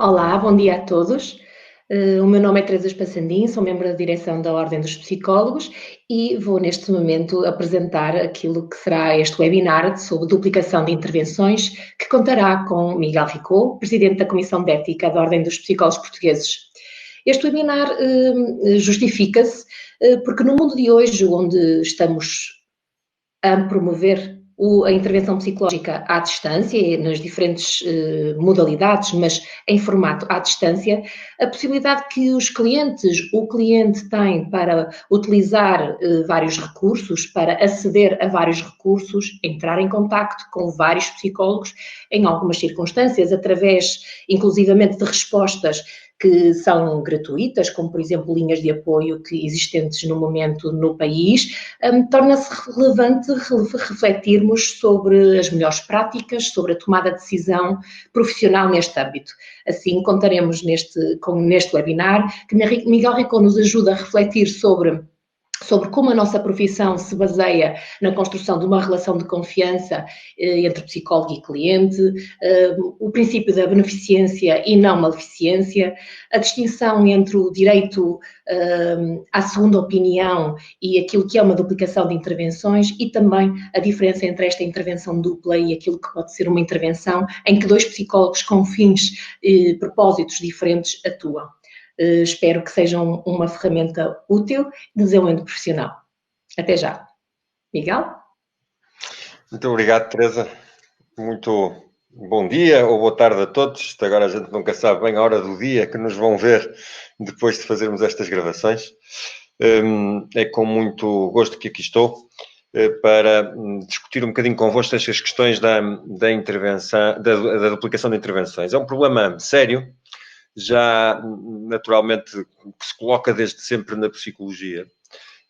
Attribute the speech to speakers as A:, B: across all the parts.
A: Olá, bom dia a todos. O meu nome é Teresa Espassandim, sou membro da direção da Ordem dos Psicólogos e vou neste momento apresentar aquilo que será este webinar sobre duplicação de intervenções, que contará com Miguel Ricou, Presidente da Comissão de Ética da Ordem dos Psicólogos Portugueses. Este webinar justifica-se porque no mundo de hoje, onde estamos a promover a intervenção psicológica à distância, nas diferentes modalidades, mas em formato à distância, a possibilidade que o cliente tem para utilizar vários recursos, para aceder a vários recursos, entrar em contacto com vários psicólogos, em algumas circunstâncias, através, inclusivamente, de respostas que são gratuitas, como por exemplo linhas de apoio que existentes no momento no país, torna-se relevante refletirmos sobre as melhores práticas, sobre a tomada de decisão profissional neste âmbito. Assim, contaremos neste webinar que Miguel Ricou nos ajuda a refletir sobre como a nossa profissão se baseia na construção de uma relação de confiança entre psicólogo e cliente, o princípio da beneficência e não maleficência, a distinção entre o direito à segunda opinião e aquilo que é uma duplicação de intervenções e também a diferença entre esta intervenção dupla e aquilo que pode ser uma intervenção em que dois psicólogos com fins e propósitos diferentes atuam. Espero que sejam uma ferramenta útil de desenvolvimento profissional. Até já. Miguel?
B: Muito obrigado, Teresa. Muito bom dia ou boa tarde a todos. Agora a gente nunca sabe bem a hora do dia que nos vão ver depois de fazermos estas gravações. É com muito gosto que aqui estou para discutir um bocadinho convosco estas questões da intervenção, da duplicação de intervenções. É um problema sério, já naturalmente que se coloca desde sempre na psicologia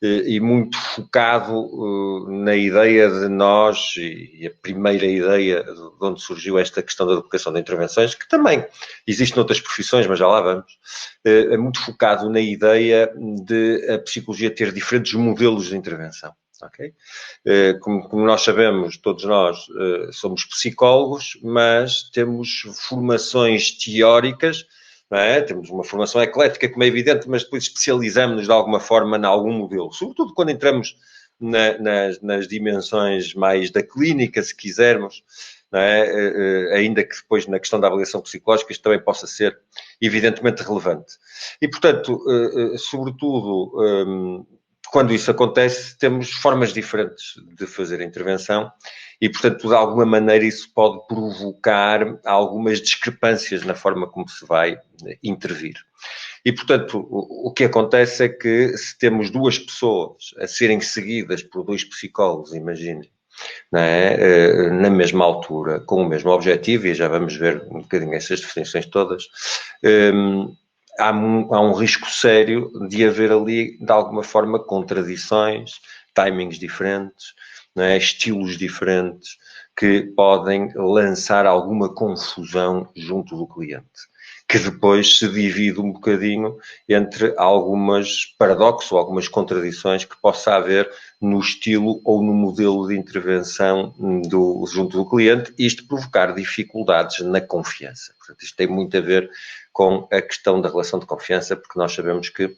B: e muito focado na ideia de nós, e a primeira ideia de onde surgiu esta questão da duplicação de intervenções, que também existe noutras profissões, mas já lá vamos, é muito focado na ideia de a psicologia ter diferentes modelos de intervenção. Okay? Como nós sabemos, todos nós somos psicólogos, mas temos formações teóricas. Não é? Temos uma formação eclética, como é evidente, mas depois especializamos-nos de alguma forma em algum modelo, sobretudo quando entramos nas dimensões mais da clínica, se quisermos, não é? Ainda que depois na questão da avaliação psicológica isto também possa ser evidentemente relevante. E, portanto, sobretudo, quando isso acontece, temos formas diferentes de fazer a intervenção e, portanto, de alguma maneira isso pode provocar algumas discrepâncias na forma como se vai intervir. E, portanto, o que acontece é que se temos duas pessoas a serem seguidas por dois psicólogos, imaginem, não é? Na mesma altura, com o mesmo objetivo, e já vamos ver um bocadinho essas definições todas, há um risco sério de haver ali, de alguma forma, contradições, timings diferentes, não é? Estilos diferentes, que podem lançar alguma confusão junto do cliente, que depois se divide um bocadinho entre algumas paradoxos ou algumas contradições que possa haver no estilo ou no modelo de intervenção junto do cliente, e isto provocar dificuldades na confiança. Portanto, isto tem muito a ver com a questão da relação de confiança, porque nós sabemos que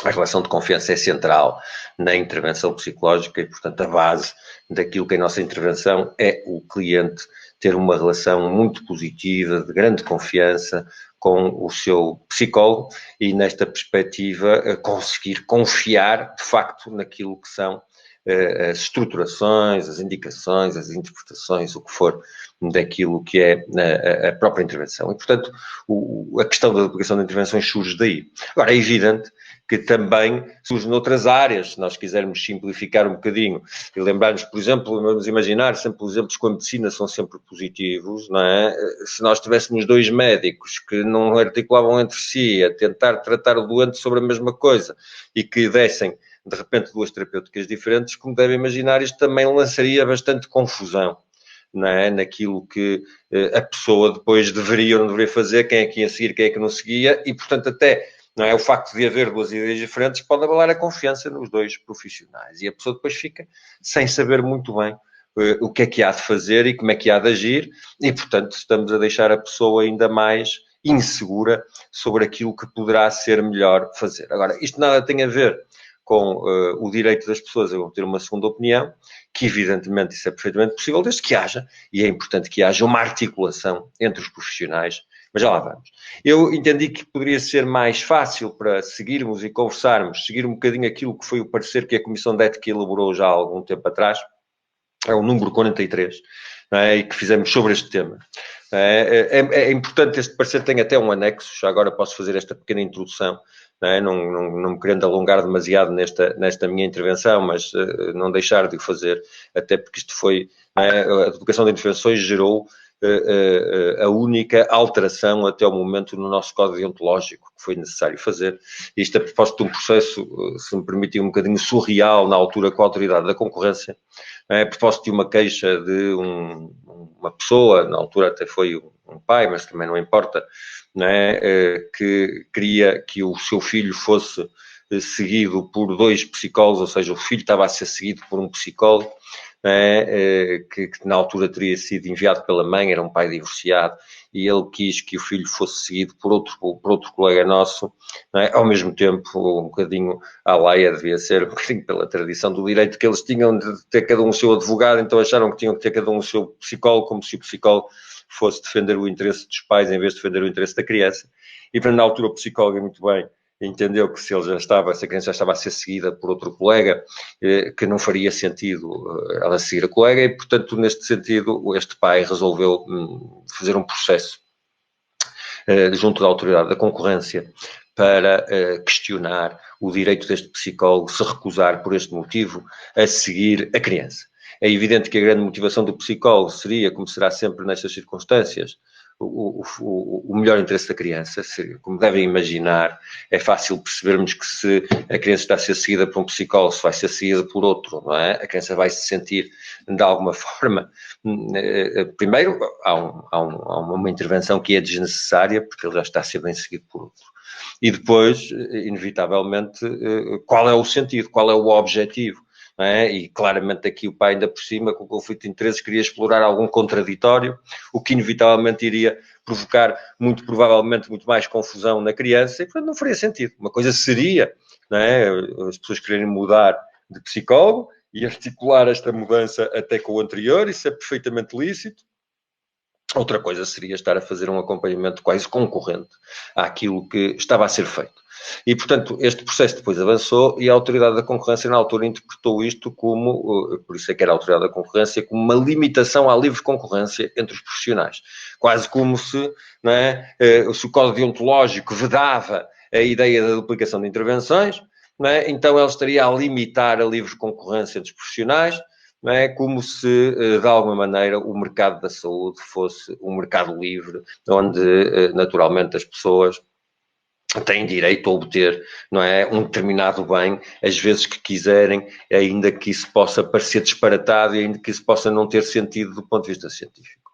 B: a relação de confiança é central na intervenção psicológica e, portanto, a base daquilo que é a nossa intervenção é o cliente ter uma relação muito positiva, de grande confiança com o seu psicólogo e, nesta perspectiva, conseguir confiar, de facto, naquilo que são as estruturações, as indicações, as interpretações, o que for, daquilo que é a própria intervenção. E, portanto, a questão da duplicação de intervenções surge daí. Agora, é evidente que também surge noutras áreas, se nós quisermos simplificar um bocadinho e lembrarmos, por exemplo, vamos imaginar, sempre os exemplos com a medicina são sempre positivos, não é? Se nós tivéssemos dois médicos que não articulavam entre si a tentar tratar o doente sobre a mesma coisa e que dessem, de repente, duas terapêuticas diferentes, como devem imaginar, isto também lançaria bastante confusão, não é? Naquilo que a pessoa depois deveria ou não deveria fazer, quem é que ia seguir, quem é que não seguia, e, portanto, até não é? O facto de haver duas ideias diferentes pode abalar a confiança nos dois profissionais. E a pessoa depois fica sem saber muito bem o que é que há de fazer e como é que há de agir. E, portanto, estamos a deixar a pessoa ainda mais insegura sobre aquilo que poderá ser melhor fazer. Agora, isto nada tem a ver com o direito das pessoas a ter uma segunda opinião, que evidentemente isso é perfeitamente possível, desde que haja, e é importante que haja uma articulação entre os profissionais, mas já lá vamos. Eu entendi que poderia ser mais fácil para seguirmos e conversarmos, seguir um bocadinho aquilo que foi o parecer que a Comissão de Ética elaborou já há algum tempo atrás, é o número 43, não é? E que fizemos sobre este tema. É importante, este parecer tem até um anexo, já agora posso fazer esta pequena introdução, não me querendo alongar demasiado nesta minha intervenção, mas não deixar de o fazer, até porque isto foi, a Duplicação de Intervenções gerou a única alteração até o momento no nosso código deontológico que foi necessário fazer. Isto a propósito de um processo, se me permitir, um bocadinho surreal na altura com a Autoridade da Concorrência, a propósito de uma queixa de uma pessoa, na altura até foi um pai, mas também não importa, que queria que o seu filho fosse seguido por 2 psicólogos, ou seja, o filho estava a ser seguido por um psicólogo, que na altura teria sido enviado pela mãe, era um pai divorciado, e ele quis que o filho fosse seguido por outro colega nosso, ao mesmo tempo, um bocadinho à laia, devia ser um bocadinho pela tradição do direito, que eles tinham de ter cada um o seu advogado, então acharam que tinham que ter cada um o seu psicólogo, como se o psicólogo fosse defender o interesse dos pais em vez de defender o interesse da criança. E, na altura, o psicólogo, muito bem, entendeu que se a criança já estava a ser seguida por outro colega, que não faria sentido ela seguir a colega, e, portanto, neste sentido, este pai resolveu fazer um processo junto da Autoridade da Concorrência para questionar o direito deste psicólogo se recusar, por este motivo, a seguir a criança. É evidente que a grande motivação do psicólogo seria, como será sempre nestas circunstâncias, o melhor interesse da criança. Como devem imaginar, é fácil percebermos que se a criança está a ser seguida por um psicólogo, se vai ser seguida por outro, não é? A criança vai se sentir, de alguma forma, primeiro, há uma intervenção que é desnecessária, porque ele já está a ser bem seguido por outro. E depois, inevitavelmente, qual é o sentido, qual é o objetivo? E claramente aqui o pai, ainda por cima, com o conflito de interesses, queria explorar algum contraditório, o que inevitavelmente iria provocar, muito provavelmente, muito mais confusão na criança, e portanto não faria sentido. Uma coisa seria, as pessoas quererem mudar de psicólogo e articular esta mudança até com o anterior, isso é perfeitamente lícito. Outra coisa seria estar a fazer um acompanhamento quase concorrente àquilo que estava a ser feito. E, portanto, este processo depois avançou e a Autoridade da Concorrência, na altura, interpretou isto como, por isso é que era a Autoridade da Concorrência, como uma limitação à livre concorrência entre os profissionais. Quase como se, se o Código Deontológico vedava a ideia da duplicação de intervenções, então ele estaria a limitar a livre concorrência entre os profissionais, como se, de alguma maneira, o mercado da saúde fosse um mercado livre, onde, naturalmente, as pessoas têm direito a obter, um determinado bem, às vezes que quiserem, ainda que isso possa parecer disparatado e ainda que isso possa não ter sentido do ponto de vista científico.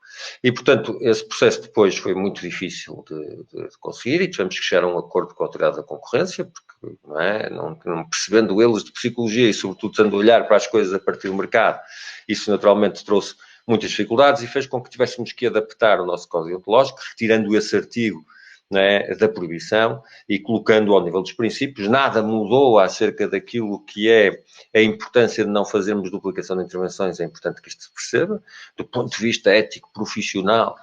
B: E, portanto, esse processo depois foi muito difícil de conseguir e tivemos que chegar a um acordo com a Autoridade da Concorrência, porque, não percebendo eles de psicologia e, sobretudo, tendo a olhar para as coisas a partir do mercado, isso naturalmente trouxe muitas dificuldades e fez com que tivéssemos que adaptar o nosso código deontológico, retirando esse artigo da proibição e colocando ao nível dos princípios. Nada mudou acerca daquilo que é a importância de não fazermos duplicação de intervenções, é importante que isto se perceba, do ponto de vista ético, profissional,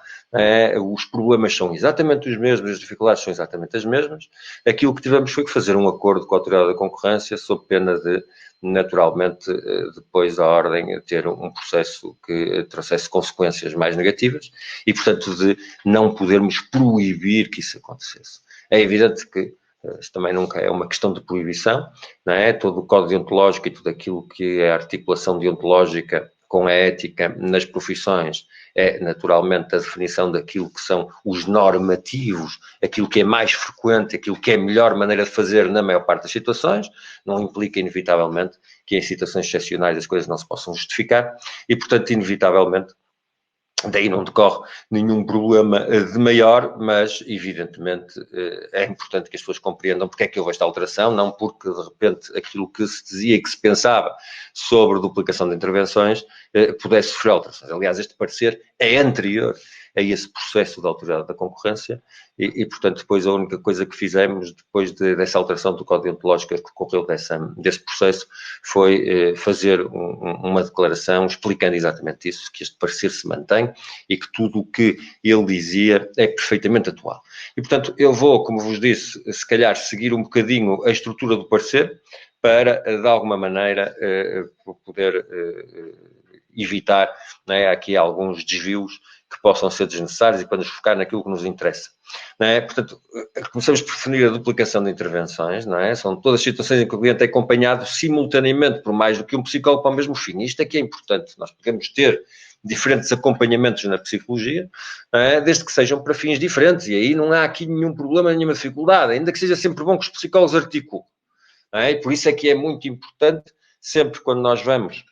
B: os problemas são exatamente os mesmos, as dificuldades são exatamente as mesmas. Aquilo que tivemos foi que fazer um acordo com a Autoridade da Concorrência, sob pena de, naturalmente, depois a Ordem ter um processo que trouxesse consequências mais negativas e, portanto, de não podermos proibir que isso acontecesse. É evidente que isto também nunca é uma questão de proibição, todo o código deontológico e tudo aquilo que é a articulação deontológica com a ética nas profissões é naturalmente a definição daquilo que são os normativos, aquilo que é mais frequente, aquilo que é a melhor maneira de fazer na maior parte das situações, não implica inevitavelmente que em situações excepcionais as coisas não se possam justificar e, portanto, inevitavelmente, daí não decorre nenhum problema de maior, mas evidentemente é importante que as pessoas compreendam porque é que houve esta alteração, não porque de repente aquilo que se dizia e que se pensava sobre duplicação de intervenções pudesse sofrer alterações. Aliás, este parecer é anterior a esse processo da Autoridade da Concorrência e, portanto, depois a única coisa que fizemos, depois dessa alteração do Código Deontológico que ocorreu desse processo, foi fazer uma declaração explicando exatamente isso, que este parecer se mantém e que tudo o que ele dizia é perfeitamente atual. E, portanto, eu vou, como vos disse, se calhar seguir um bocadinho a estrutura do parecer para, de alguma maneira, poder evitar, não é, aqui alguns desvios que possam ser desnecessários e para nos focar naquilo que nos interessa. Não é? Portanto, começamos por definir a duplicação de intervenções, não é? São todas as situações em que o cliente é acompanhado simultaneamente por mais do que um psicólogo para o mesmo fim. Isto é que é importante. Nós podemos ter diferentes acompanhamentos na psicologia, desde que sejam para fins diferentes, e aí não há aqui nenhum problema, nenhuma dificuldade, ainda que seja sempre bom que os psicólogos articulem. E por isso é que é muito importante, sempre quando nós vamos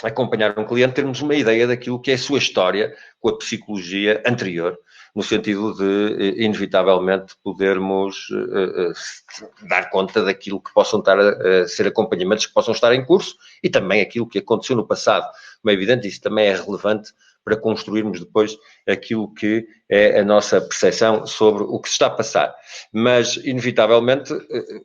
B: acompanhar um cliente, termos uma ideia daquilo que é a sua história com a psicologia anterior, no sentido de, inevitavelmente, podermos dar conta daquilo que possam estar a ser acompanhamentos que possam estar em curso e também aquilo que aconteceu no passado. Como é evidente, isso também é relevante para construirmos depois aquilo que é a nossa percepção sobre o que se está a passar. Mas, inevitavelmente,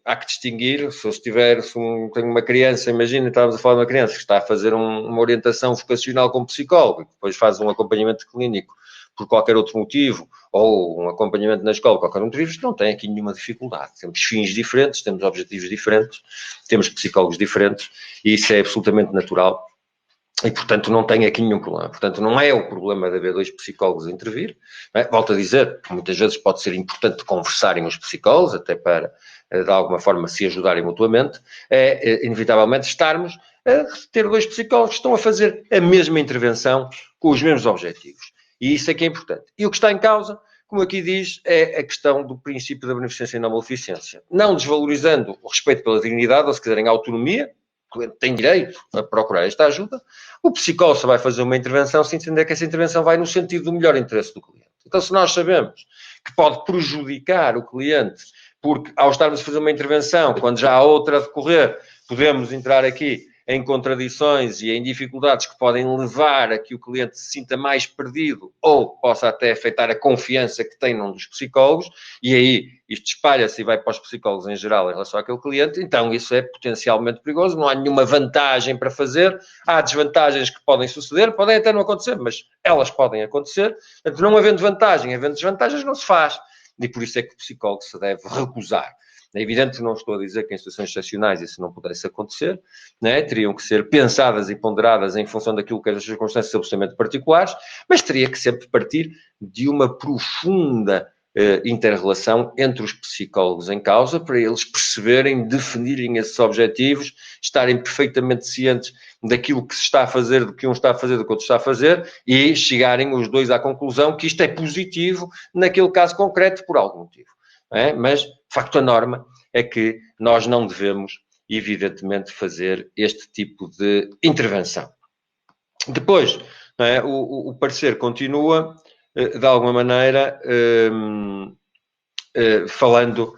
B: há que distinguir, se tenho uma criança, imagina, estávamos a falar de uma criança que está a fazer uma orientação vocacional como psicólogo, depois faz um acompanhamento clínico por qualquer outro motivo, ou um acompanhamento na escola por qualquer outro motivo, não tem aqui nenhuma dificuldade. Temos fins diferentes, temos objetivos diferentes, temos psicólogos diferentes, e isso é absolutamente natural. E, portanto, não tem aqui nenhum problema. Portanto, não é o problema de haver dois psicólogos a intervir. Volto a dizer, muitas vezes pode ser importante conversarem os psicólogos, até para, de alguma forma, se ajudarem mutuamente. Inevitavelmente, estarmos a ter dois psicólogos que estão a fazer a mesma intervenção com os mesmos objetivos. E isso é que é importante. E o que está em causa, como aqui diz, é a questão do princípio da beneficência e não maleficência. Não desvalorizando o respeito pela dignidade, ou se quiserem a autonomia, o cliente tem direito a procurar esta ajuda, o psicólogo só vai fazer uma intervenção se entender que essa intervenção vai no sentido do melhor interesse do cliente. Então, se nós sabemos que pode prejudicar o cliente, porque ao estarmos a fazer uma intervenção, quando já há outra a decorrer, podemos entrar aqui em contradições e em dificuldades que podem levar a que o cliente se sinta mais perdido ou possa até afetar a confiança que tem num dos psicólogos, e aí isto espalha-se e vai para os psicólogos em geral em relação àquele cliente, então isso é potencialmente perigoso, não há nenhuma vantagem para fazer, há desvantagens que podem suceder, podem até não acontecer, mas elas podem acontecer, portanto, não havendo vantagem, havendo desvantagens, não se faz, e por isso é que o psicólogo se deve recusar. É evidente que não estou a dizer que em situações excepcionais isso não pudesse acontecer, né? Teriam que ser pensadas e ponderadas em função daquilo que as circunstâncias absolutamente particulares, mas teria que sempre partir de uma profunda inter-relação entre os psicólogos em causa, para eles perceberem, definirem esses objetivos, estarem perfeitamente cientes daquilo que se está a fazer, do que um está a fazer, do que outro está a fazer, e chegarem os dois à conclusão que isto é positivo naquele caso concreto por algum motivo. Mas, de facto, a norma é que nós não devemos, evidentemente, fazer este tipo de intervenção. Depois, o parecer continua, de alguma maneira, falando,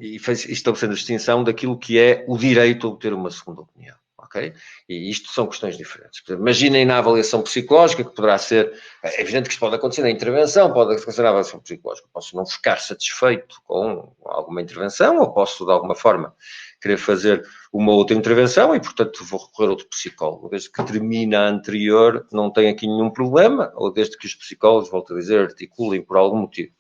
B: e estabelecendo a distinção daquilo que é o direito a obter uma segunda opinião. Okay? E isto são questões diferentes. Imaginem na avaliação psicológica, que poderá ser, é evidente que isto pode acontecer na intervenção, pode acontecer na avaliação psicológica. Posso não ficar satisfeito com alguma intervenção, ou posso, de alguma forma, querer fazer uma outra intervenção e, portanto, vou recorrer a outro psicólogo. Desde que termina a anterior, não tem aqui nenhum problema, ou desde que os psicólogos, volto a dizer, articulem por algum motivo.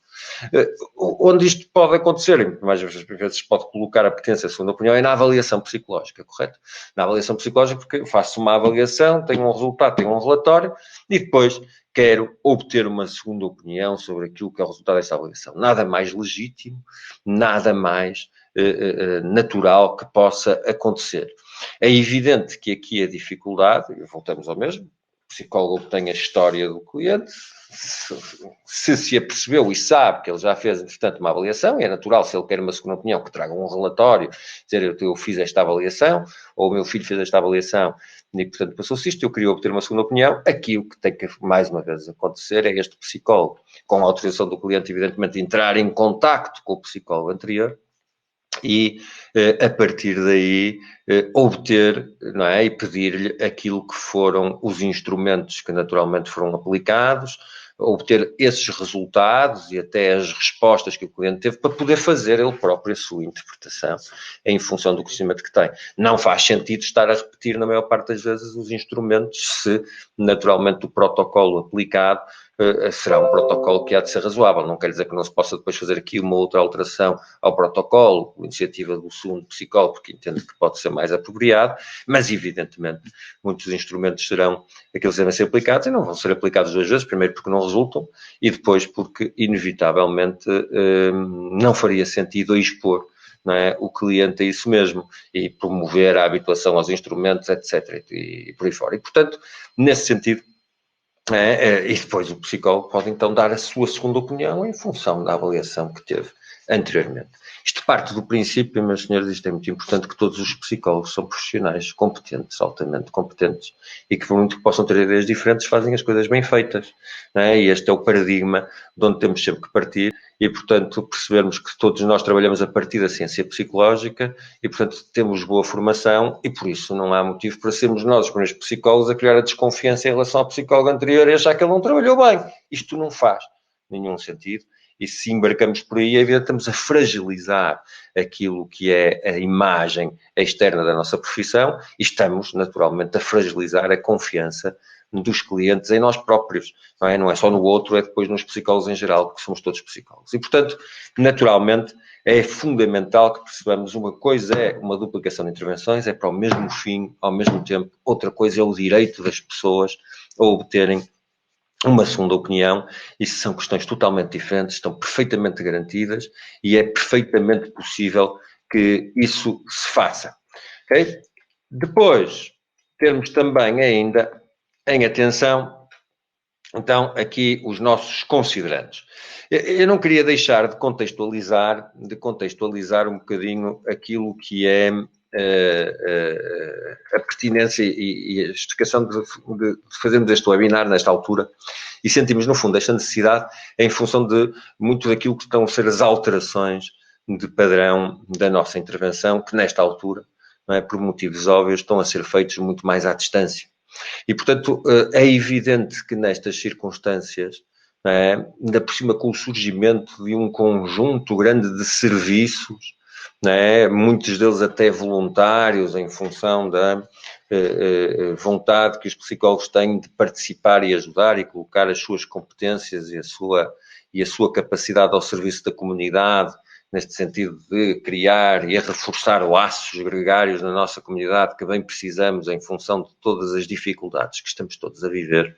B: Onde isto pode acontecer, mais vezes pode colocar a pertença à segunda opinião, é na avaliação psicológica, correto? Na avaliação psicológica, porque eu faço uma avaliação, tenho um resultado, tenho um relatório, e depois quero obter uma segunda opinião sobre aquilo que é o resultado dessa avaliação. Nada mais legítimo, nada mais natural que possa acontecer. É evidente que aqui a dificuldade, voltamos ao mesmo, o psicólogo tem a história do cliente, se apercebeu e sabe que ele já fez, entretanto, uma avaliação, e é natural, se ele quer uma segunda opinião, que traga um relatório, dizer, eu fiz esta avaliação, ou o meu filho fez esta avaliação, e, portanto, passou-se isto, eu queria obter uma segunda opinião. Aqui o que tem que, mais uma vez, acontecer é este psicólogo, com a autorização do cliente, evidentemente, entrar em contacto com o psicólogo anterior, e a partir daí obter, não é, e pedir-lhe aquilo que foram os instrumentos que naturalmente foram aplicados, obter esses resultados e até as respostas que o cliente teve para poder fazer ele próprio a sua interpretação em função do conhecimento que tem. Não faz sentido estar a repetir na maior parte das vezes os instrumentos se naturalmente o protocolo aplicado será um protocolo que há de ser razoável. Não quer dizer que não se possa depois fazer aqui uma outra alteração ao protocolo, com iniciativa do segundo psicólogo, porque entende que pode ser mais apropriado, mas evidentemente muitos instrumentos serão aqueles que devem ser aplicados e não vão ser aplicados 2 vezes, primeiro porque não resultam e depois porque inevitavelmente não faria sentido expor, não é, o cliente a isso mesmo e promover a habituação aos instrumentos, etc. E por aí fora. E portanto, nesse sentido, e depois o psicólogo pode então dar a sua segunda opinião em função da avaliação que teve anteriormente. Isto parte do princípio, meus senhores, isto é muito importante, que todos os psicólogos são profissionais competentes, altamente competentes, e que por muito que possam ter ideias diferentes, fazem as coisas bem feitas. Não é? E este é o paradigma de onde temos sempre que partir, e portanto percebermos que todos nós trabalhamos a partir da ciência psicológica, e portanto temos boa formação, e por isso não há motivo para sermos nós, os primeiros psicólogos, a criar a desconfiança em relação ao psicólogo anterior e achar que ele não trabalhou bem. Isto não faz nenhum sentido. E se embarcamos por aí, estamos a fragilizar aquilo que é a imagem externa da nossa profissão e estamos, naturalmente, a fragilizar a confiança dos clientes em nós próprios. Não é? Não é só no outro, é depois nos psicólogos em geral, porque somos todos psicólogos. E, portanto, naturalmente, é fundamental que percebamos uma coisa é uma duplicação de intervenções, é para o mesmo fim, ao mesmo tempo. Outra coisa é o direito das pessoas a obterem uma segunda opinião. Isso são questões totalmente diferentes, estão perfeitamente garantidas e é perfeitamente possível que isso se faça. Okay? Depois, temos também ainda em atenção, então, aqui os nossos considerandos. Eu não queria deixar de contextualizar um bocadinho aquilo que é a pertinência e a justificação de fazermos este webinar nesta altura e sentimos, no fundo, esta necessidade em função de muito daquilo que estão a ser as alterações de padrão da nossa intervenção, que nesta altura, não é, por motivos óbvios, estão a ser feitos muito mais à distância. E, portanto, é evidente que nestas circunstâncias, ainda por cima com o surgimento de um conjunto grande de serviços, muitos deles até voluntários, em função da vontade que os psicólogos têm de participar e ajudar e colocar as suas competências e a sua capacidade ao serviço da comunidade, neste sentido de criar e reforçar laços gregários na nossa comunidade que bem precisamos em função de todas as dificuldades que estamos todos a viver.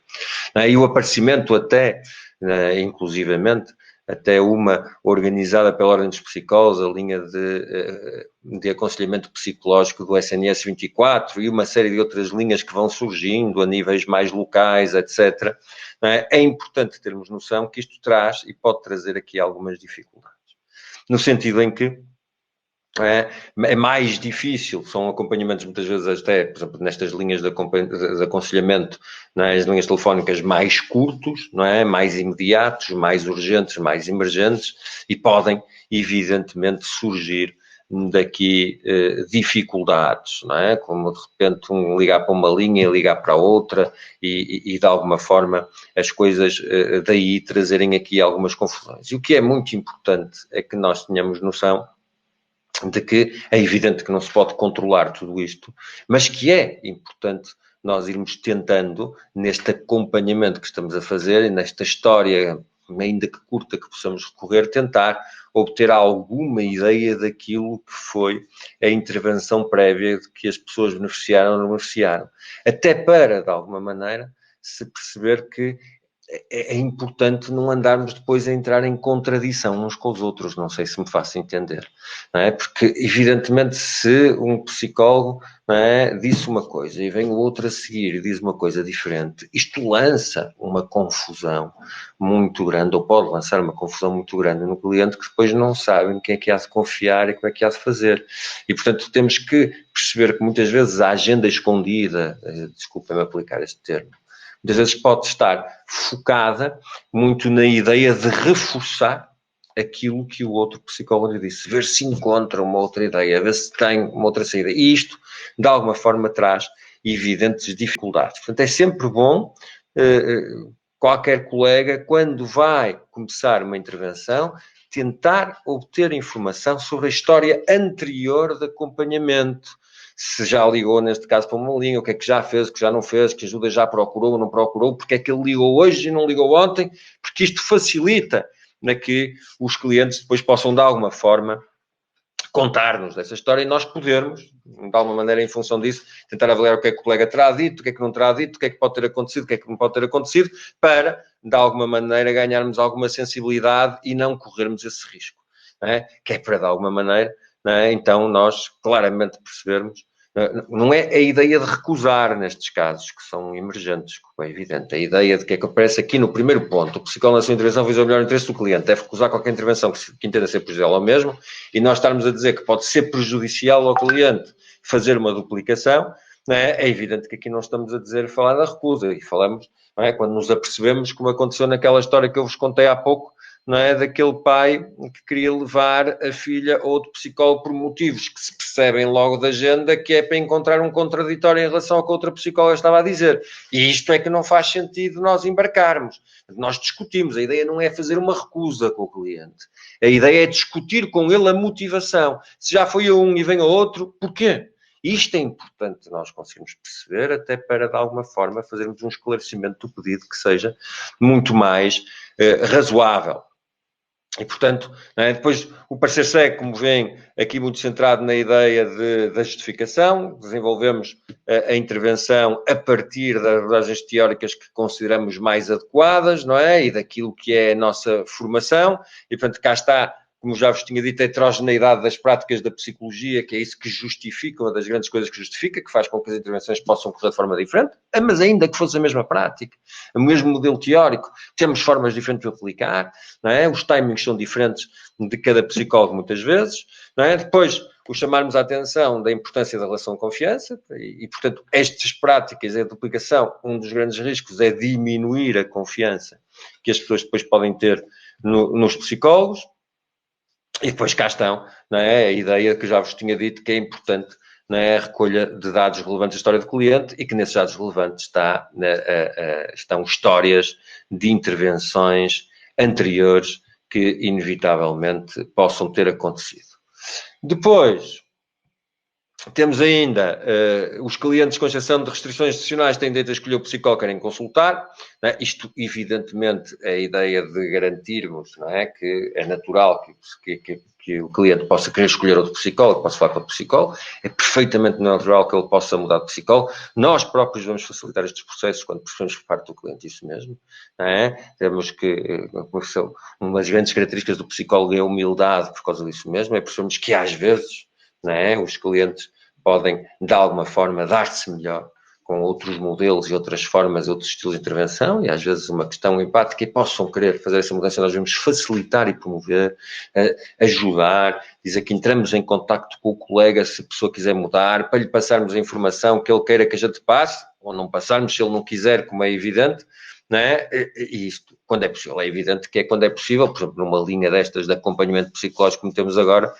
B: E o aparecimento até, inclusivamente, até uma organizada pela Ordem dos Psicólogos, a linha de aconselhamento psicológico do SNS 24 e uma série de outras linhas que vão surgindo a níveis mais locais, etc. É importante termos noção que isto traz e pode trazer aqui algumas dificuldades. No sentido em que é mais difícil, são acompanhamentos muitas vezes até, por exemplo, nestas linhas de aconselhamento, as linhas telefónicas mais curtos, mais imediatos, mais urgentes, mais emergentes, e podem, evidentemente, surgir daqui dificuldades, como de repente um ligar para uma linha e ligar para outra e de alguma forma as coisas daí trazerem aqui algumas confusões. E o que é muito importante é que nós tenhamos noção de que é evidente que não se pode controlar tudo isto, mas que é importante nós irmos tentando, neste acompanhamento que estamos a fazer e nesta história, ainda que curta, que possamos recorrer, tentar obter alguma ideia daquilo que foi a intervenção prévia de que as pessoas beneficiaram ou não beneficiaram. Até para, de alguma maneira, se perceber que é importante não andarmos depois a entrar em contradição uns com os outros, não sei se me faço entender, não é? Porque evidentemente se um psicólogo disse uma coisa e vem o outro a seguir e diz uma coisa diferente, isto lança uma confusão muito grande, ou pode lançar uma confusão muito grande no cliente que depois não sabe em quem é que há de confiar e como é que há de fazer. E portanto temos que perceber que muitas vezes a agenda escondida, desculpem-me aplicar este termo, muitas vezes pode estar focada muito na ideia de reforçar aquilo que o outro psicólogo lhe disse, ver se encontra uma outra ideia, ver se tem uma outra saída. E isto, de alguma forma, traz evidentes dificuldades. Portanto, é sempre bom qualquer colega, quando vai começar uma intervenção, tentar obter informação sobre a história anterior de acompanhamento. Se já ligou, neste caso, para uma linha, o que é que já fez, o que já não fez, que ajuda já procurou ou não procurou, porque é que ele ligou hoje e não ligou ontem, porque isto facilita que os clientes depois possam, de alguma forma, contar-nos dessa história e nós podermos, de alguma maneira, em função disso, tentar avaliar o que é que o colega terá dito, o que é que não terá dito, o que é que pode ter acontecido, o que é que não pode ter acontecido, para, de alguma maneira, ganharmos alguma sensibilidade e não corrermos esse risco, não é? Que é para, de alguma maneira, não é? Então, nós claramente percebermos. Não é a ideia de recusar nestes casos, que são emergentes, como é evidente. A ideia de que é que aparece aqui no primeiro ponto, o psicólogo na sua intervenção visa o melhor interesse do cliente, deve recusar qualquer intervenção que entenda ser prejudicial ao mesmo, e nós estarmos a dizer que pode ser prejudicial ao cliente fazer uma duplicação, não é? É evidente que aqui não estamos a dizer falar da recusa, e falamos, não é? Quando nos apercebemos, como aconteceu naquela história que eu vos contei há pouco, não é? Daquele pai que queria levar a filha a outro psicólogo por motivos que se percebem logo da agenda, que é para encontrar um contraditório em relação ao que a outra psicóloga estava a dizer. E isto é que não faz sentido nós embarcarmos. Nós discutimos, a ideia não é fazer uma recusa com o cliente. A ideia é discutir com ele a motivação. Se já foi a um e vem a outro, porquê? Isto é importante nós conseguirmos perceber, até para, de alguma forma, fazermos um esclarecimento do pedido que seja muito mais razoável. E, portanto, depois o parecer cego, como vem aqui muito centrado na ideia da justificação, desenvolvemos a intervenção a partir das abordagens teóricas que consideramos mais adequadas, não é? E daquilo que é a nossa formação, e, portanto, cá está, como já vos tinha dito, a heterogeneidade das práticas da psicologia, que é isso que justifica, uma das grandes coisas que justifica, que faz com que as intervenções possam correr de forma diferente, mas ainda que fosse a mesma prática, o mesmo modelo teórico, temos formas diferentes de aplicar, não é? Os timings são diferentes de cada psicólogo muitas vezes, não é? Depois, o chamarmos a atenção da importância da relação de confiança e, portanto, estas práticas, a duplicação, um dos grandes riscos é diminuir a confiança que as pessoas depois podem ter nos psicólogos. E depois cá estão, não é? A ideia que já vos tinha dito que é importante, não é? A recolha de dados relevantes da história do cliente e que nesses dados relevantes estão histórias de intervenções anteriores que inevitavelmente possam ter acontecido. Depois, temos ainda os clientes com exceção de restrições excepcionais têm direito a escolher o psicólogo que querem consultar. Não é? Isto, evidentemente, é a ideia de garantirmos, não é? Que é natural que o cliente possa querer escolher outro psicólogo, possa falar com outro psicólogo. É perfeitamente natural que ele possa mudar de psicólogo. Nós próprios vamos facilitar estes processos quando percebemos por parte do cliente isso mesmo. Não é? Temos que, uma das grandes características do psicólogo é a humildade por causa disso mesmo, é percebermos que às vezes, não é? Os clientes podem, de alguma forma, dar-se melhor com outros modelos e outras formas, outros estilos de intervenção, e às vezes uma questão empática, e possam querer fazer essa mudança, nós devemos facilitar e promover, ajudar, dizer que entramos em contacto com o colega se a pessoa quiser mudar, para lhe passarmos a informação que ele queira que a gente passe, ou não passarmos se ele não quiser, como é evidente, não é? E isto, quando é possível, é evidente que é quando é possível, por exemplo, numa linha destas de acompanhamento psicológico como temos agora,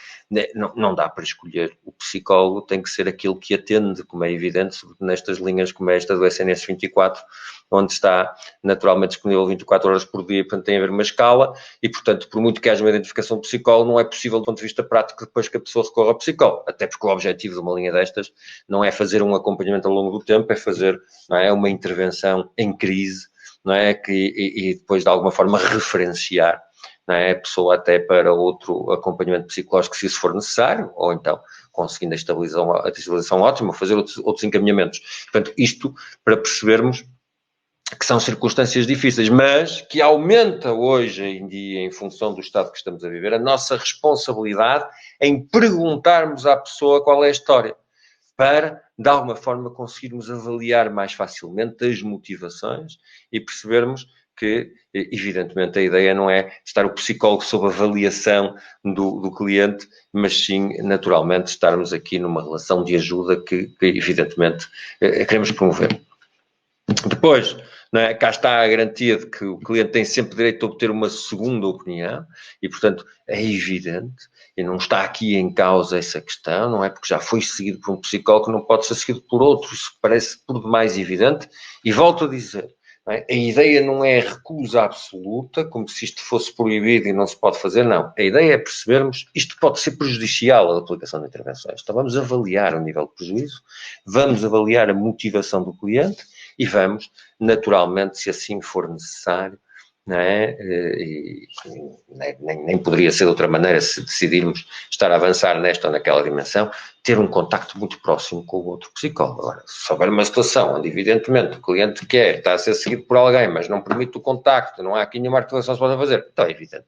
B: não dá para escolher o psicólogo, tem que ser aquilo que atende, como é evidente, nestas linhas como esta do SNS 24, onde está naturalmente disponível 24 horas por dia, portanto tem a haver uma escala, e portanto, por muito que haja uma identificação do psicólogo, não é possível do ponto de vista prático depois que a pessoa recorra ao psicólogo, até porque o objetivo de uma linha destas não é fazer um acompanhamento ao longo do tempo, é fazer, não é, uma intervenção em crise, não é? E depois, de alguma forma, referenciar, não é? A pessoa até para outro acompanhamento psicológico, se isso for necessário, ou então, conseguindo a estabilização ótima, fazer outros encaminhamentos. Portanto, isto para percebermos que são circunstâncias difíceis, mas que aumenta hoje em dia, em função do estado que estamos a viver, a nossa responsabilidade em perguntarmos à pessoa qual é a história, para, de alguma forma, conseguirmos avaliar mais facilmente as motivações e percebermos que, evidentemente, a ideia não é estar o psicólogo sob avaliação do cliente, mas sim, naturalmente, estarmos aqui numa relação de ajuda que evidentemente, queremos promover. Depois, não é, cá está a garantia de que o cliente tem sempre direito a obter uma segunda opinião e, portanto, é evidente, e não está aqui em causa essa questão, não é porque já foi seguido por um psicólogo que não pode ser seguido por outro, isso parece por demais evidente, e volto a dizer, não é, a ideia não é recusa absoluta, como se isto fosse proibido e não se pode fazer, não. A ideia é percebermos, isto pode ser prejudicial à aplicação de intervenções, então vamos avaliar o nível de prejuízo, vamos avaliar a motivação do cliente, e vamos, naturalmente, se assim for necessário, não é? E nem poderia ser de outra maneira se decidirmos estar a avançar nesta ou naquela dimensão, ter um contacto muito próximo com o outro psicólogo. Agora, se houver uma situação onde, evidentemente, o cliente quer, está a ser seguido por alguém, mas não permite o contacto, não há aqui nenhuma articulação que se pode fazer, então é evidente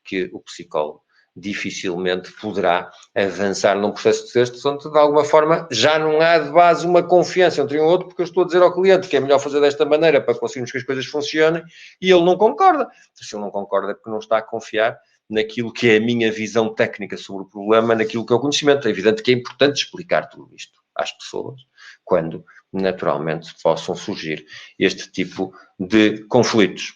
B: que o psicólogo dificilmente poderá avançar num processo destes, onde de alguma forma já não há de base uma confiança entre um e outro, porque eu estou a dizer ao cliente que é melhor fazer desta maneira para conseguirmos que as coisas funcionem, e ele não concorda. Se ele não concorda é porque não está a confiar naquilo que é a minha visão técnica sobre o problema, naquilo que é o conhecimento. É evidente que é importante explicar tudo isto às pessoas, quando naturalmente possam surgir este tipo de conflitos.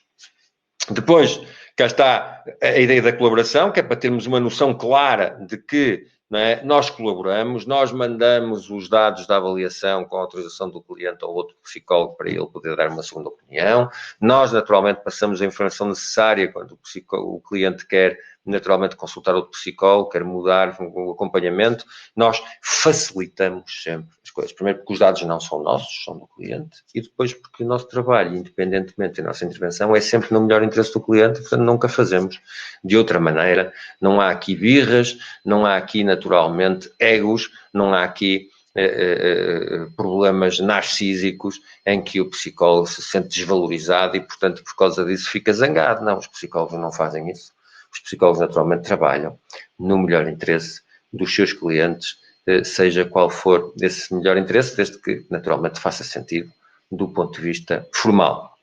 B: Depois, cá está a ideia da colaboração, que é para termos uma noção clara de que, não é, nós colaboramos, nós mandamos os dados da avaliação com a autorização do cliente ao outro psicólogo para ele poder dar uma segunda opinião. Nós, naturalmente, passamos a informação necessária quando o cliente quer, naturalmente, consultar outro psicólogo, quer mudar o acompanhamento. Nós facilitamos sempre as coisas. Primeiro porque os dados não são nossos, são do cliente, e depois porque o nosso trabalho, independentemente da nossa intervenção, é sempre no melhor interesse do cliente, portanto nunca fazemos de outra maneira. Não há aqui birras, não há aqui naturalmente egos, não há aqui problemas narcísicos em que o psicólogo se sente desvalorizado e, portanto, por causa disso fica zangado. Não, os psicólogos não fazem isso. Os psicólogos naturalmente trabalham no melhor interesse dos seus clientes, seja qual for esse melhor interesse, desde que naturalmente faça sentido do ponto de vista formal.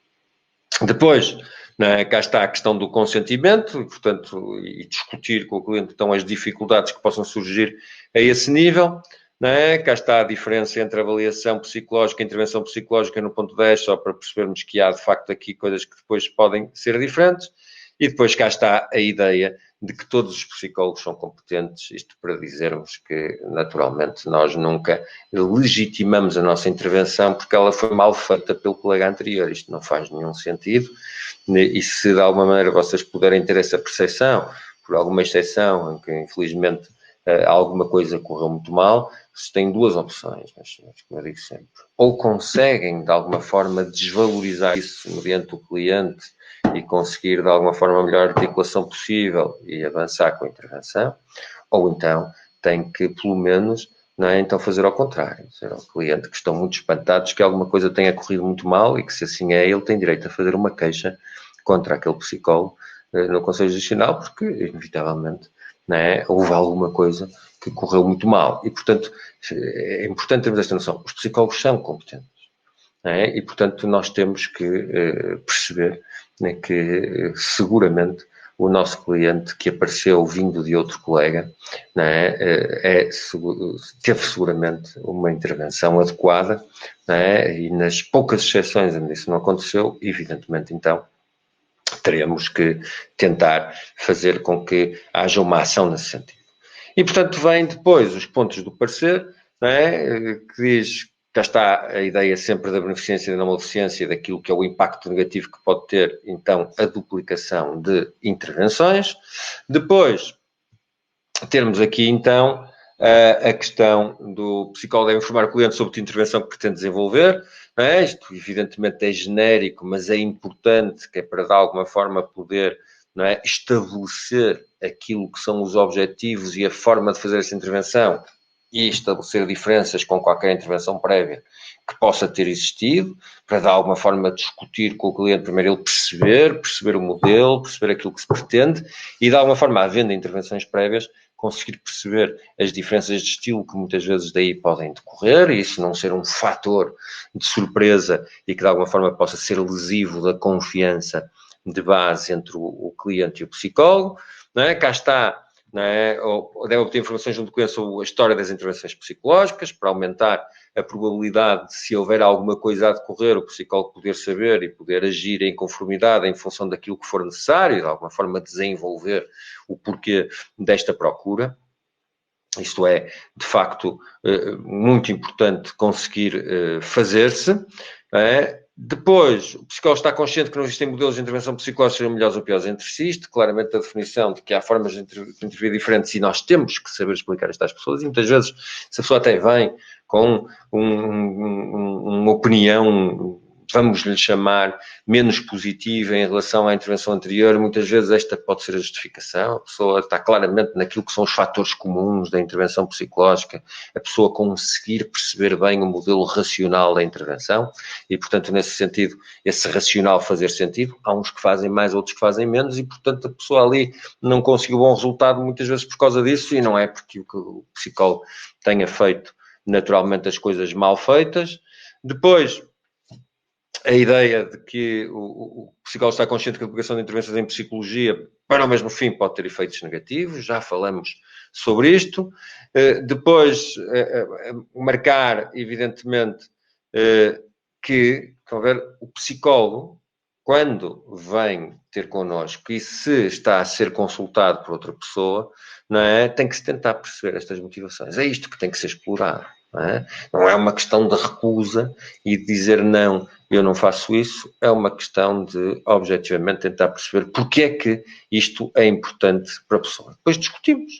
B: Depois, né, cá está a questão do consentimento, e, portanto, e discutir com o cliente então as dificuldades que possam surgir a esse nível. Né? Cá está a diferença entre avaliação psicológica e intervenção psicológica no ponto 10, só para percebermos que há de facto aqui coisas que depois podem ser diferentes. E depois cá está a ideia de que todos os psicólogos são competentes, isto para dizermos que, naturalmente, nós nunca legitimamos a nossa intervenção porque ela foi mal feita pelo colega anterior. Isto não faz nenhum sentido. E se de alguma maneira vocês puderem ter essa percepção, por alguma exceção, em que infelizmente alguma coisa correu muito mal, se têm duas opções, mas como eu digo sempre, ou conseguem de alguma forma desvalorizar isso mediante o cliente e conseguir de alguma forma a melhor articulação possível e avançar com a intervenção, ou então têm que pelo menos, não é, então fazer ao contrário, dizer ao cliente que estão muito espantados que alguma coisa tenha corrido muito mal e que se assim é, ele tem direito a fazer uma queixa contra aquele psicólogo no Conselho Gestional, porque inevitavelmente, não é, houve alguma coisa que correu muito mal. E, portanto, é importante termos esta noção. Os psicólogos são competentes. É? E, portanto, nós temos que perceber, né, que seguramente o nosso cliente que apareceu vindo de outro colega, né, teve seguramente uma intervenção adequada, né, e nas poucas exceções onde isso não aconteceu, evidentemente, então, teremos que tentar fazer com que haja uma ação nesse sentido. E, portanto, vem depois os pontos do parecer, não é? Que diz, cá está a ideia sempre da beneficência e da não maleficência, daquilo que é o impacto negativo que pode ter, então, a duplicação de intervenções. Depois, termos aqui, então, a questão do psicólogo deve informar o cliente sobre a intervenção que pretende desenvolver. Não é? Isto, evidentemente, é genérico, mas é importante, que é para, de alguma forma, poder, não é, estabelecer aquilo que são os objetivos e a forma de fazer essa intervenção e estabelecer diferenças com qualquer intervenção prévia que possa ter existido, para de alguma forma discutir com o cliente, primeiro ele perceber o modelo, perceber aquilo que se pretende e de alguma forma, havendo intervenções prévias, conseguir perceber as diferenças de estilo que muitas vezes daí podem decorrer e isso não ser um fator de surpresa e que de alguma forma possa ser lesivo da confiança de base entre o cliente e o psicólogo. Não é? Cá está não é? Ou deve obter informações junto do cliente sobre a história das intervenções psicológicas, para aumentar a probabilidade de, se houver alguma coisa a decorrer, o psicólogo poder saber e poder agir em conformidade em função daquilo que for necessário, de alguma forma desenvolver o porquê desta procura. Isto é, de facto, muito importante conseguir fazer-se. Depois, o psicólogo está consciente que não existem modelos de intervenção psicológica que sejam melhores ou piores entre si. Isto, claramente, a definição de que há formas de intervir diferentes e nós temos que saber explicar isto às pessoas. E muitas vezes, se a pessoa até vem com uma opinião, vamos lhe chamar, menos positiva em relação à intervenção anterior, muitas vezes esta pode ser a justificação. A pessoa está claramente naquilo que são os fatores comuns da intervenção psicológica, a pessoa conseguir perceber bem o modelo racional da intervenção e, portanto, nesse sentido, esse racional fazer sentido. Há uns que fazem mais, outros que fazem menos e, portanto, a pessoa ali não conseguiu bom resultado muitas vezes por causa disso, e não é porque o psicólogo tenha feito naturalmente as coisas mal feitas. Depois, a ideia de que o psicólogo está consciente que a aplicação de intervenções em psicologia para o mesmo fim pode ter efeitos negativos, já falamos sobre isto. Depois, marcar, evidentemente, que, o psicólogo, quando vem ter connosco e se está a ser consultado por outra pessoa, não é? Tem que se tentar perceber estas motivações. É isto que tem que ser explorado. Não é uma questão de recusa e de dizer não, eu não faço isso, é uma questão de, objetivamente, tentar perceber porque é que isto é importante para a pessoa. Depois discutimos,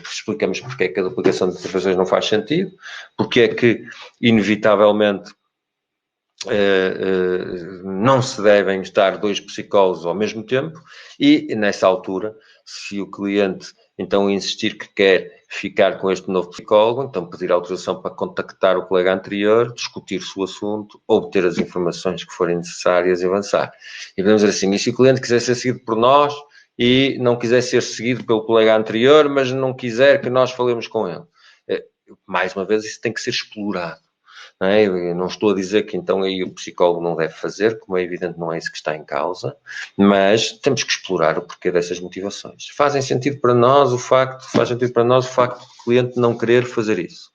B: explicamos porque é que a duplicação de intervenções não faz sentido, porque é que, inevitavelmente, não se devem estar dois psicólogos ao mesmo tempo e, nessa altura, se o cliente então insistir que quer ficar com este novo psicólogo, então pedir autorização para contactar o colega anterior, discutir-se o assunto, obter as informações que forem necessárias e avançar. E podemos dizer assim, e se o cliente quiser ser seguido por nós e não quiser ser seguido pelo colega anterior, mas não quiser que nós falemos com ele? Mais uma vez, isso tem que ser explorado. Não é? Eu não estou a dizer que então aí o psicólogo não deve fazer, como é evidente não é isso que está em causa, mas temos que explorar o porquê dessas motivações. Faz sentido para nós o facto do cliente não querer fazer isso.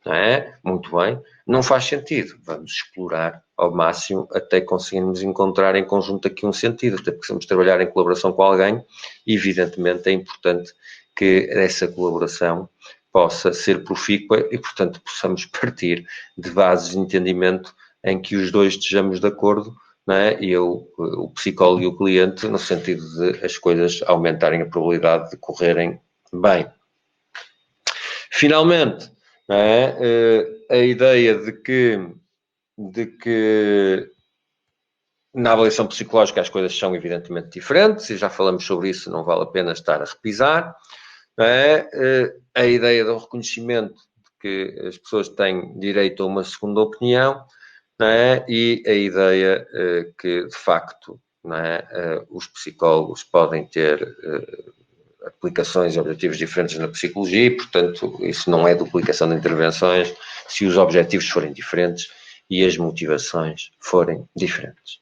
B: Não é? Muito bem, não faz sentido. Vamos explorar ao máximo até conseguirmos encontrar em conjunto aqui um sentido, até porque precisamos trabalhar em colaboração com alguém e evidentemente é importante que essa colaboração possa ser profícua e, portanto, possamos partir de bases de entendimento em que os dois estejamos de acordo, não é? E o psicólogo e o cliente, no sentido de as coisas aumentarem a probabilidade de correrem bem. Finalmente, não é? A ideia de que na avaliação psicológica as coisas são evidentemente diferentes, e já falamos sobre isso, não vale a pena estar a repisar. A ideia do reconhecimento de que as pessoas têm direito a uma segunda opinião, e a ideia que, de facto, os psicólogos podem ter aplicações e objetivos diferentes na psicologia e, portanto, isso não é duplicação de intervenções se os objetivos forem diferentes e as motivações forem diferentes.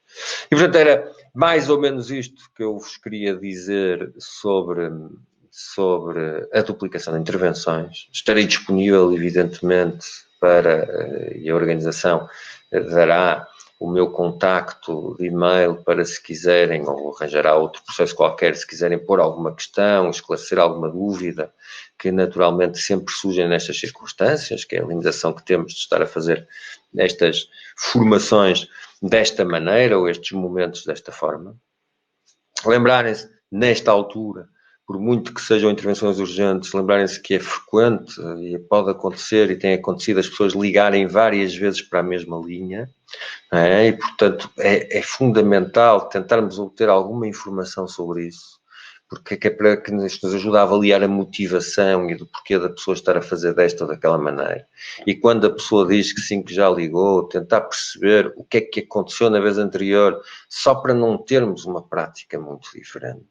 B: E, portanto, era mais ou menos isto que eu vos queria dizer sobre a duplicação de intervenções. Estarei disponível, evidentemente, e a organização dará o meu contacto de e-mail para, se quiserem, ou arranjará outro processo qualquer, se quiserem pôr alguma questão, esclarecer alguma dúvida, que naturalmente sempre surgem nestas circunstâncias, que é a limitação que temos de estar a fazer estas formações desta maneira, ou estes momentos desta forma. Lembrarem-se, nesta altura, por muito que sejam intervenções urgentes, lembrarem-se que é frequente e pode acontecer e tem acontecido as pessoas ligarem várias vezes para a mesma linha, e portanto é fundamental tentarmos obter alguma informação sobre isso, porque é para que isto nos ajude a avaliar a motivação e do porquê da pessoa estar a fazer desta ou daquela maneira. E quando a pessoa diz que sim, que já ligou, tentar perceber o que é que aconteceu na vez anterior, só para não termos uma prática muito diferente.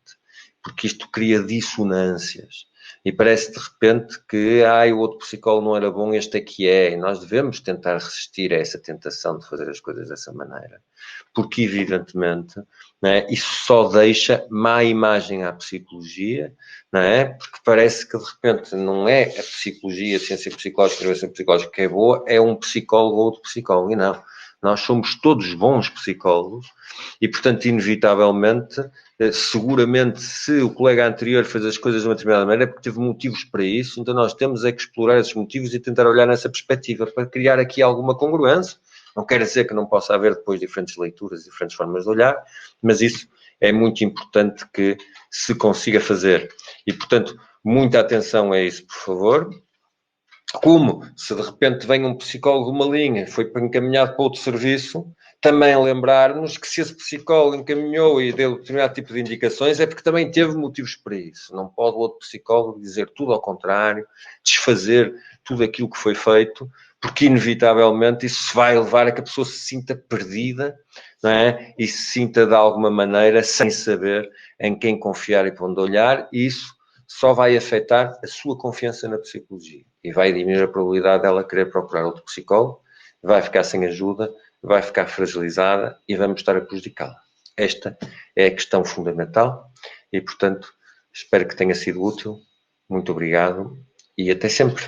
B: porque isto cria dissonâncias. E parece de repente que o outro psicólogo não era bom, este é que é. E nós devemos tentar resistir a essa tentação de fazer as coisas dessa maneira. Porque, evidentemente, não é, isso só deixa má imagem à psicologia, não é? Porque parece que, de repente, não é a psicologia, a ciência psicológica, a intervenção psicológica que é boa, é um psicólogo ou outro psicólogo. E não. Nós somos todos bons psicólogos e, portanto, inevitavelmente, seguramente, se o colega anterior fez as coisas de uma determinada maneira, é porque teve motivos para isso, então nós temos é que explorar esses motivos e tentar olhar nessa perspectiva para criar aqui alguma congruência. Não quer dizer que não possa haver depois diferentes leituras, diferentes formas de olhar, mas isso é muito importante que se consiga fazer. E, portanto, muita atenção a isso, por favor. Como, se de repente vem um psicólogo de uma linha, foi encaminhado para outro serviço, também lembrar-nos que se esse psicólogo encaminhou e deu determinado tipo de indicações, é porque também teve motivos para isso. Não pode o outro psicólogo dizer tudo ao contrário, desfazer tudo aquilo que foi feito, porque inevitavelmente isso vai levar a que a pessoa se sinta perdida, não é? E se sinta de alguma maneira sem saber em quem confiar e para onde olhar, e isso só vai afetar a sua confiança na psicologia e vai diminuir a probabilidade dela querer procurar outro psicólogo, vai ficar sem ajuda, vai ficar fragilizada e vamos estar a prejudicá-la. Esta é a questão fundamental e, portanto, espero que tenha sido útil. Muito obrigado e até sempre.